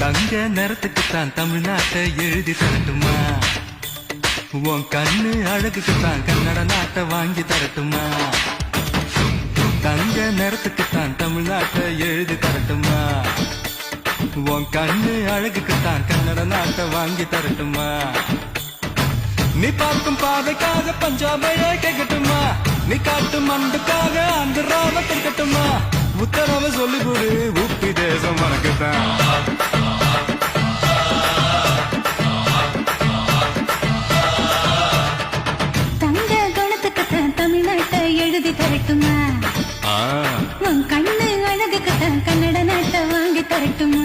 தங்க நிறத்துக்குத்தான் தமிழ்நாட்டை எழுதி தரட்டுமா? உன் கண்ணு அழகுக்குத்தான் கன்னட நாட்டை வாங்கி தரட்டுமா? தங்க நிறத்துக்குத்தான் தமிழ்நாட்டை எழுதி தரட்டுமா? உன் கண்ணு அழகுக்குத்தான் கன்னட நாட்டை வாங்கி தரட்டுமா? நீ பார்க்கும் பாதைக்காக பஞ்சாபையே கேட்கட்டுமா? நீ காட்டும் அன்புக்காக அந்த ராம கேட்கட்டுமா? உத்தரவு சொல்லி கொடு, உப்பி தேசம் உனக்குத்தான். தங்க குணத்துக்குத்தான் தமிழ்நாட்டை எழுதி தரட்டுமா? உன் கண்ணு அழகுக்குத்தான் கன்னட நாட்டை வாங்கி தரட்டுமா?